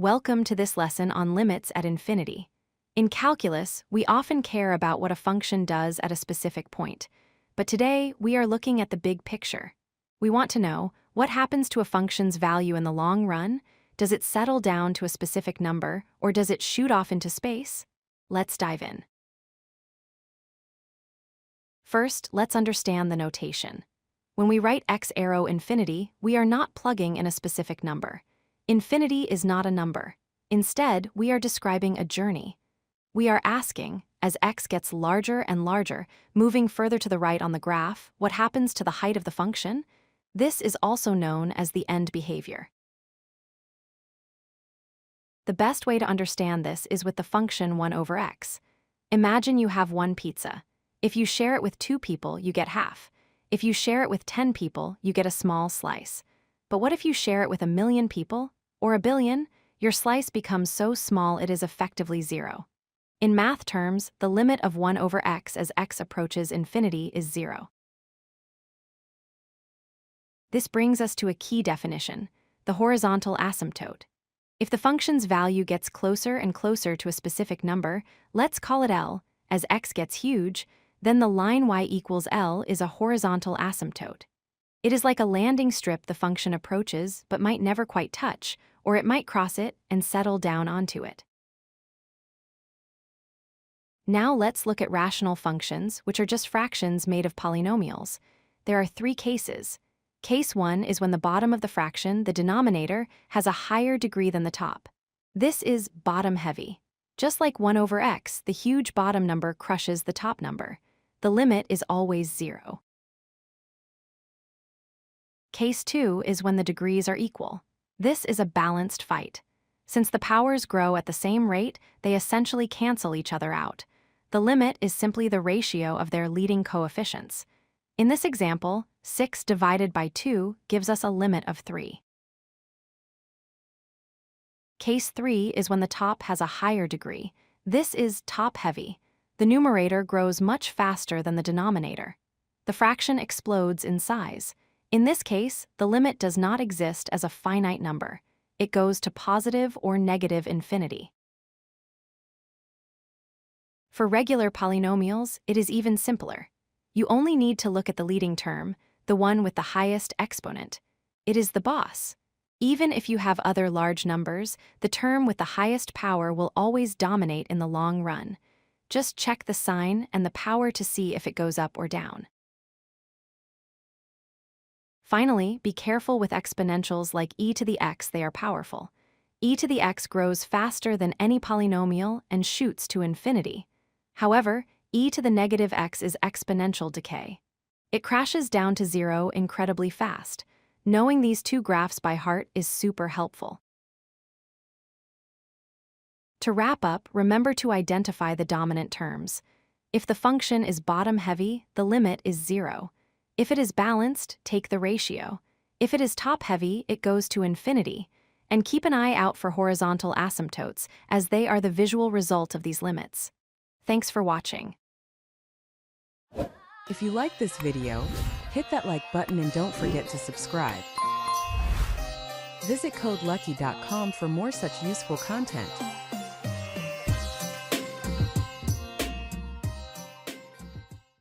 Welcome to this lesson on limits at infinity. In calculus, we often care about what a function does at a specific point, but today we are looking at the big picture. We want to know what happens to a function's value in the long run. Does it settle down to a specific number, or does it shoot off into space? Let's dive in. First, let's understand the notation. When we write x arrow infinity, we are not plugging in a specific number. Infinity is not a number. Instead, we are describing a journey. We are asking, as x gets larger and larger, moving further to the right on the graph, what happens to the height of the function? This is also known as the end behavior. The best way to understand this is with the function 1 over x. Imagine you have one pizza. If you share it with 2 people, you get half. If you share it with 10 people, you get a small slice. But what if you share it with 1 million people, or 1 billion? Your slice becomes so small it is effectively 0. In math terms, the limit of 1 over x as x approaches infinity is 0. This brings us to a key definition, the horizontal asymptote. If the function's value gets closer and closer to a specific number, let's call it L, as x gets huge, then the line y equals L is a horizontal asymptote. It is like a landing strip the function approaches but might never quite touch, or it might cross it and settle down onto it. Now let's look at rational functions, which are just fractions made of polynomials. There are 3 cases. Case 1 is when the bottom of the fraction, the denominator, has a higher degree than the top. This is bottom-heavy. Just like 1 over x, the huge bottom number crushes the top number. The limit is always 0. Case 2 is when the degrees are equal. This is a balanced fight. Since the powers grow at the same rate, they essentially cancel each other out. The limit is simply the ratio of their leading coefficients. In this example, 6 divided by 2 gives us a limit of 3. Case 3 is when the top has a higher degree. This is top-heavy. The numerator grows much faster than the denominator. The fraction explodes in size. In this case, the limit does not exist as a finite number. It goes to positive or negative infinity. For regular polynomials, it is even simpler. You only need to look at the leading term, the one with the highest exponent. It is the boss. Even if you have other large numbers, the term with the highest power will always dominate in the long run. Just check the sign and the power to see if it goes up or down. Finally, be careful with exponentials like e to the x, they are powerful. E to the x grows faster than any polynomial and shoots to infinity. However, e to the negative x is exponential decay. It crashes down to 0 incredibly fast. Knowing these 2 graphs by heart is super helpful. To wrap up, remember to identify the dominant terms. If the function is bottom-heavy, the limit is 0. If it is balanced, take the ratio. If it is top-heavy, it goes to infinity. And keep an eye out for horizontal asymptotes, as they are the visual result of these limits. Thanks for watching. If you like this video, hit that like button and don't forget to subscribe. Visit codelucky.com for more such useful content.